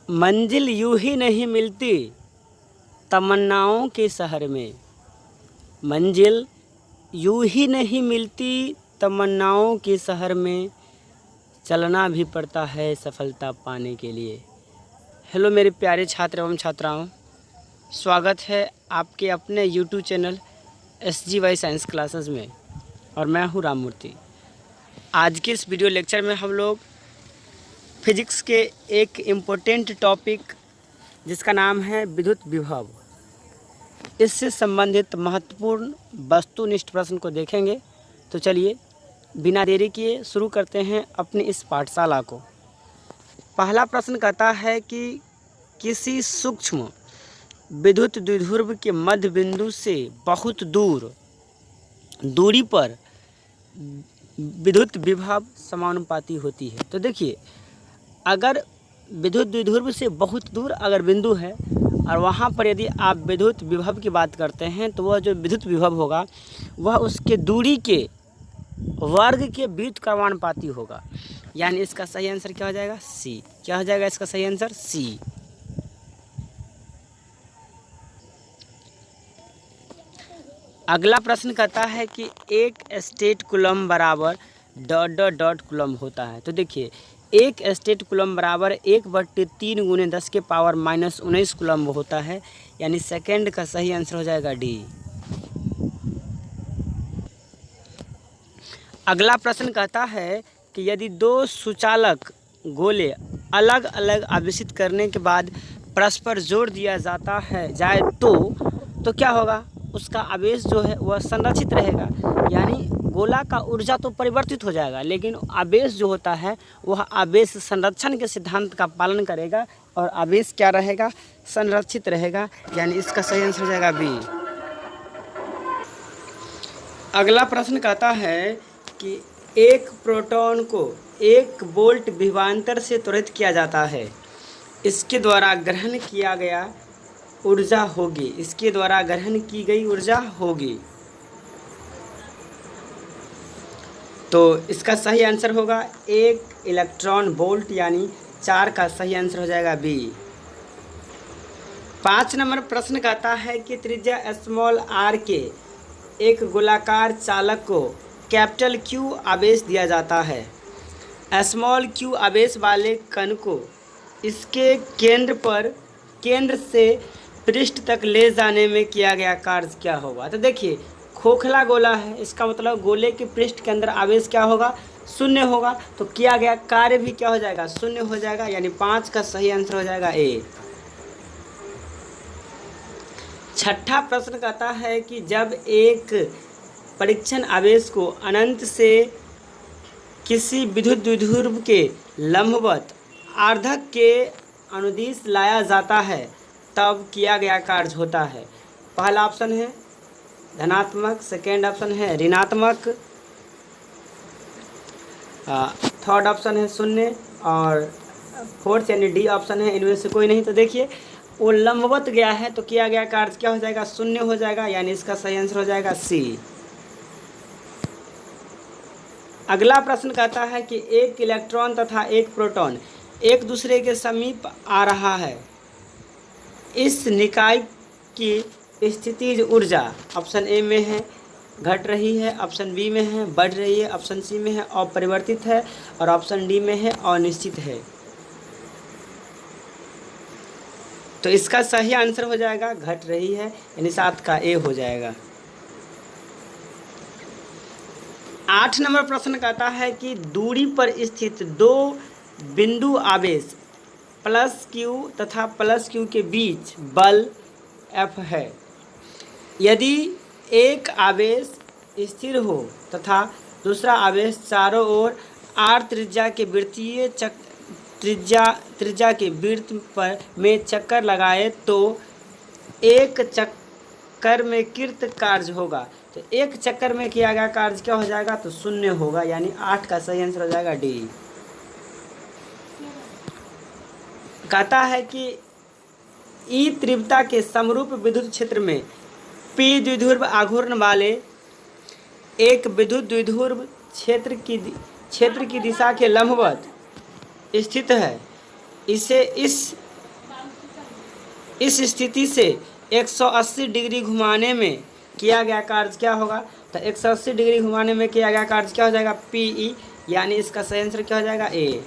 मंजिल यूं ही नहीं मिलती तमन्नाओं के शहर में। मंजिल यूं ही नहीं मिलती तमन्नाओं के शहर में, चलना भी पड़ता है सफलता पाने के लिए। हेलो मेरे प्यारे छात्र एवं छात्राओं, स्वागत है आपके अपने YouTube channel SGY science classes में, और मैं हूँ राम मूर्ति। आज के इस वीडियो लेक्चर में हम लोग फिजिक्स के एक इम्पोर्टेंट टॉपिक जिसका नाम है विद्युत विभव, इससे संबंधित महत्वपूर्ण वस्तुनिष्ठ प्रश्न को देखेंगे। तो चलिए बिना देरी किए शुरू करते हैं अपनी इस पाठशाला को। पहला प्रश्न कहता है कि किसी सूक्ष्म विद्युत द्विध्रुव के मध्य बिंदु से बहुत दूरी पर विद्युत विभव समानुपाती होती है। तो देखिए, अगर विद्युत द्विध्रुव से बहुत दूर अगर बिंदु है और वहाँ पर यदि आप विद्युत विभव की बात करते हैं, तो वह जो विद्युत विभव होगा वह उसके दूरी के वर्ग के व्युत्क्रमानुपाती होगा। यानी इसका सही आंसर क्या हो जाएगा? सी। क्या हो जाएगा इसका सही आंसर? सी। अगला प्रश्न कहता है कि एक स्टेट कूलम बराबर ... कूलम होता है। तो देखिए, एक स्टेट कूलम बराबर 1/3 × 10⁻⁻19 कूलम होता है। यानी सेकंड का सही आंसर हो जाएगा डी। अगला प्रश्न कहता है कि यदि दो सुचालक गोले अलग अलग आवेशित करने के बाद परस्पर जोड़ दिया जाए तो क्या होगा? उसका आवेश जो है वह संरक्षित रहेगा। यानी गोला का ऊर्जा तो परिवर्तित हो जाएगा, लेकिन आवेश जो होता है वह आवेश संरक्षण के सिद्धांत का पालन करेगा और आवेश क्या रहेगा? संरक्षित रहेगा। यानी इसका सही आंसर हो जाएगा बी। अगला प्रश्न कहता है कि एक प्रोटॉन को 1 वोल्ट विभवांतर से त्वरित किया जाता है, इसके द्वारा ग्रहण किया गया ऊर्जा होगी। इसके द्वारा ग्रहण की गई ऊर्जा होगी। तो इसका सही आंसर होगा 1 इलेक्ट्रॉन वोल्ट, यानी 4 का सही आंसर हो जाएगा बी। 5 नंबर प्रश्न कहता है कि त्रिज्या स्मॉल r के एक गोलाकार चालक को कैपिटल Q आवेश दिया जाता है। स्मॉल q आवेश वाले कण को इसके केंद्र से पृष्ठ तक ले जाने में किया गया कार्य क्या होगा? तो देखिए, खोखला गोला है, इसका मतलब गोले के पृष्ठ के अंदर आवेश क्या होगा? शून्य होगा। तो किया गया कार्य भी क्या हो जाएगा? शून्य हो जाएगा। यानी 5 का सही आंसर हो जाएगा ए। छठा प्रश्न कहता है कि जब एक परीक्षण आवेश को अनंत से किसी विद्युत द्विध्रुव के लंबवत आर्धक के अनुदिश लाया जाता है, तब किया गया कार्य होता है। पहला ऑप्शन है धनात्मक, सेकेंड ऑप्शन है ऋणात्मक, थर्ड ऑप्शन है शून्य, और फोर्थ यानी डी ऑप्शन है इनमें से कोई नहीं। तो देखिए, वो लंबवत गया है तो किया गया कार्य क्या हो जाएगा? शून्य हो जाएगा। यानी इसका सही आंसर हो जाएगा सी। अगला प्रश्न कहता है कि एक इलेक्ट्रॉन तथा एक प्रोटॉन एक दूसरे के समीप आ रहा है, इस निकाय की स्थितिज ऊर्जा ऑप्शन ए में है घट रही है, ऑप्शन बी में है बढ़ रही है, ऑप्शन सी में है अपरिवर्तित है, और ऑप्शन डी में है अनिश्चित है। तो इसका सही आंसर हो जाएगा घट रही है, यानी 7 का ए हो जाएगा। 8 नंबर प्रश्न कहता है कि दूरी पर स्थित दो बिंदु आवेश +q तथा +q के बीच बल F है। यदि एक आवेश स्थिर हो तथा दूसरा आवेश चारों ओर r त्रिज्या के वृत्तीय त्रिज्या के वृत्त में चक्कर लगाए तो एक चक्कर में कृत कार्य होगा। तो एक चक्कर में किया गया कार्य क्या हो जाएगा? तो शून्य होगा। यानी 8 का सही आंसर हो जाएगा डी। कहता है कि ई तीव्रता के समरूप विद्युत क्षेत्र में P द्विध्रुव आघूर्ण वाले एक विद्युत द्विध्रुव क्षेत्र की दिशा के लंबवत स्थित है। इसे इस इस स्थिति से 180 डिग्री घुमाने में किया गया कार्य क्या होगा? तो 180 डिग्री घुमाने में किया गया कार्य क्या हो जाएगा? पी, यानी इसका सही आंसर क्या हो जाएगा? ए।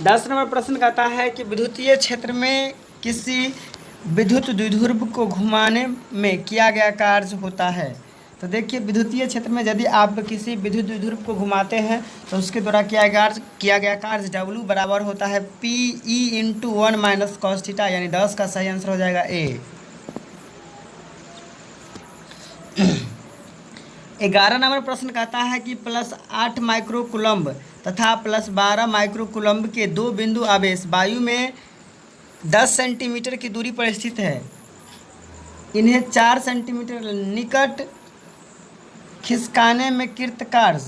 10 नंबर प्रश्न कहता है कि विद्युतीय क्षेत्र में किसी विद्युत द्विध्रुव को घुमाने में किया गया कार्य होता है। तो देखिए, विद्युतीय क्षेत्र में यदि आप किसी विद्युत द्विध्रुव को घुमाते हैं तो उसके द्वारा किया गया कार्य W बराबर होता है PE/1 माइनस cos थीटा, यानी 10 का सही आंसर हो जाएगा ए। 11 नंबर प्रश्न कहता है कि +8 माइक्रोकूलम्ब तथा +12 माइक्रोकूलम्ब के दो बिंदु आवेश वायु में 10 सेंटीमीटर की दूरी पर स्थित है। इन्हें 4 सेंटीमीटर निकट खिसकाने में कृत कार्य,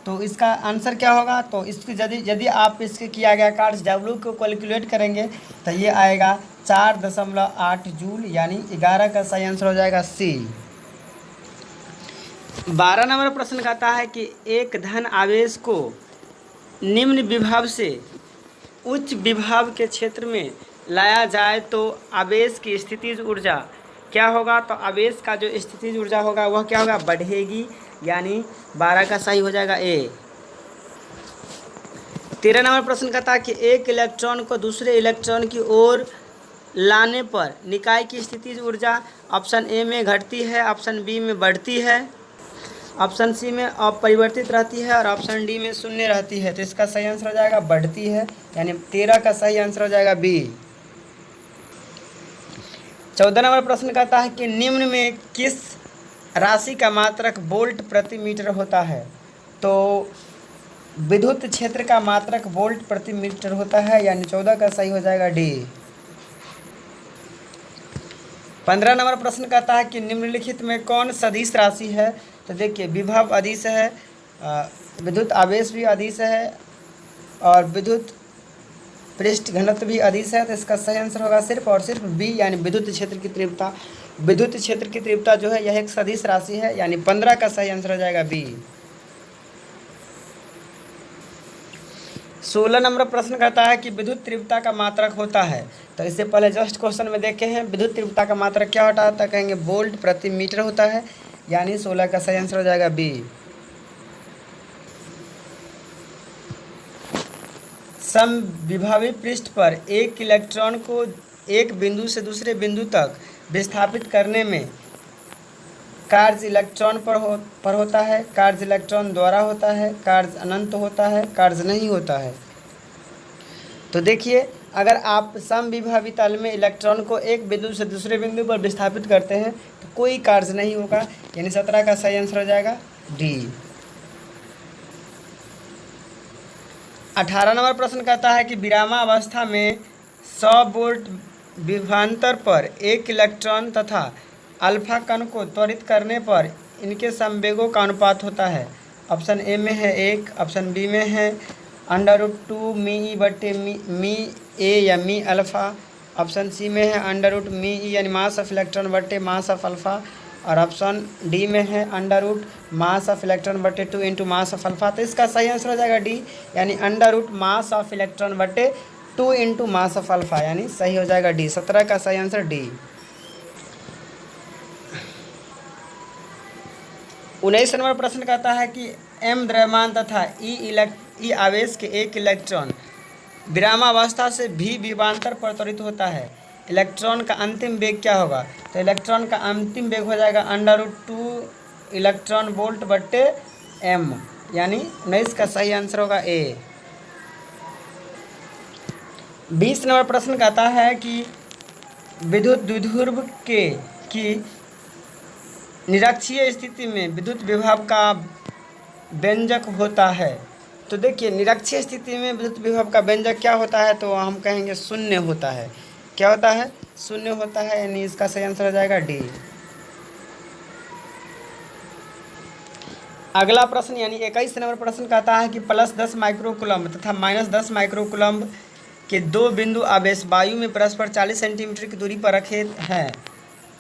तो इसका आंसर क्या होगा? तो इसकी यदि आप इसके किया गया कार्य W को कैलकुलेट करेंगे तो ये आएगा 4.8 जूल, यानी 11 का सही आंसर हो जाएगा सी। 12 नंबर प्रश्न कहता है कि एक धन आवेश को निम्न विभव से उच्च विभव के क्षेत्र में लाया जाए तो आवेश की स्थितिज ऊर्जा क्या होगा? तो आवेश का जो स्थितिज ऊर्जा होगा वह क्या होगा? बढ़ेगी, यानी 12 का सही हो जाएगा ए। 13 नंबर प्रश्न कहता है कि एक इलेक्ट्रॉन को दूसरे इलेक्ट्रॉन की ओर लाने पर निकाय की स्थितिज ऊर्जा ऑप्शन ए में घटती है, ऑप्शन बी में बढ़ती है, ऑप्शन सी में अपरिवर्तित रहती है और ऑप्शन डी में शून्य रहती है। तो इसका सही आंसर हो जाएगा बढ़ती है, यानी 13 का सही आंसर हो जाएगा बी। 14 नंबर प्रश्न कहता है कि निम्न में किस राशि का मात्रक वोल्ट प्रति मीटर होता है? तो विद्युत क्षेत्र का मात्रक वोल्ट प्रति मीटर होता है, यानी 14 का सही हो जाएगा डी। 15 नंबर प्रश्न कहता है कि निम्नलिखित में कौन सदिश राशि है? तो देखिए, विभव अदिश है, विद्युत आवेश भी अदिश है और विद्युत पृष्ठ घनत्व भी अदिश है। तो इसका सही आंसर होगा सिर्फ और सिर्फ बी, यानी विद्युत क्षेत्र की तीव्रता। विद्युत क्षेत्र की तीव्रता जो है यह एक सदिश राशि है, यानी 15 का सही आंसर हो जाएगा बी। 16 नंबर प्रश्न कहता है कि विद्युत तीव्रता का मात्रक होता है। तो इससे पहले जस्ट क्वेश्चन में देखे हैं विद्युत तीव्रता का मात्रक क्या होता है? कहेंगे वोल्ट प्रति मीटर होता है, यानी 16 का सही आंसर हो जाएगा बी। समविभवी पृष्ठ पर एक इलेक्ट्रॉन को एक बिंदु से दूसरे बिंदु तक विस्थापित करने में कार्य इलेक्ट्रॉन पर होता है, कार्य इलेक्ट्रॉन द्वारा होता है, कार्य अनंत होता है, कार्य नहीं होता है। तो देखिए, अगर आप समविभवी तल में इलेक्ट्रॉन को एक बिंदु से दूसरे बिंदु पर विस्थापित करते हैं तो कोई कार्य नहीं होगा, यानी 17 का सही आंसर हो जाएगा डी। 18 नंबर प्रश्न कहता है कि विरामावस्था में 100 वोल्ट विभवांतर पर एक इलेक्ट्रॉन तथा अल्फा कण को त्वरित करने पर इनके संवेगों का अनुपात होता है। ऑप्शन ए में है 1, ऑप्शन बी में है √2 मी बटे मी ए या मी अल्फ़ा, ऑप्शन सी में है √ मी ई यानी मास ऑफ इलेक्ट्रॉन बटे मास ऑफ अल्फ़ा, और ऑप्शन डी में है √ मास ऑफ इलेक्ट्रॉन बटे 2 इंटू मास ऑफ अल्फ़ा। तो इसका सही आंसर हो जाएगा डी, यानी √ मास ऑफ इलेक्ट्रॉन बटे 2 इंटू मास ऑफ अल्फ़ा, यानी सही हो जाएगा डी। 17 का सही आंसर डी। 19 नंबर प्रश्न कहता है कि m द्रव्यमान तथा ई आवेश के एक इलेक्ट्रॉन विरामावस्था से भी विभवांतर पर त्वरित होता है। इलेक्ट्रॉन का अंतिम वेग क्या होगा? तो इलेक्ट्रॉन का अंतिम वेग हो जाएगा √2 इलेक्ट्रॉन वोल्ट बट्टे m, यानी 19 का सही आंसर होगा ए। 20 नंबर प्रश्न कहता है कि विद्युत द्विध्रुव की निरक्षीय स्थिति में विद्युत विभव का व्यंजक होता है। तो देखिए, निरक्षीय स्थिति में विद्युत विभव का व्यंजक क्या होता है? तो हम कहेंगे शून्य होता है। क्या होता है? शून्य होता है, यानी इसका सही आंसर हो जाएगा डी। अगला प्रश्न यानी 21 नंबर प्रश्न कहता है कि +10 माइक्रोकूलम्ब तथा -10 माइक्रोकूलम्ब के दो बिंदु आवेश वायु में परस्पर 40 सेंटीमीटर की दूरी पर रखे हैं,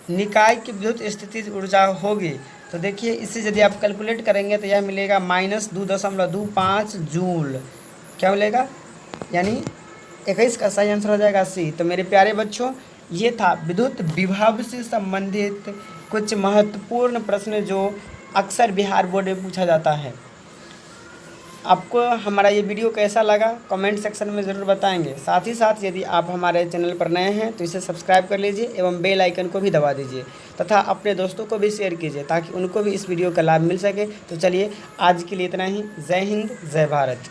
निकाय की विद्युत स्थितिज ऊर्जा होगी। तो देखिए, इसे यदि आप कैलकुलेट करेंगे तो यह मिलेगा -2.25 जूल। क्या मिलेगा? यानी 21 का सही आंसर हो जाएगा सी। तो मेरे प्यारे बच्चों, ये था विद्युत विभव से संबंधित कुछ महत्वपूर्ण प्रश्न जो अक्सर बिहार बोर्ड में पूछा जाता है। आपको हमारा ये वीडियो कैसा लगा कमेंट सेक्शन में ज़रूर बताएंगे। साथ ही साथ यदि आप हमारे चैनल पर नए हैं तो इसे सब्सक्राइब कर लीजिए एवं बेल आइकन को भी दबा दीजिए तथा अपने दोस्तों को भी शेयर कीजिए ताकि उनको भी इस वीडियो का लाभ मिल सके। तो चलिए आज के लिए इतना ही। जय हिंद, जय भारत।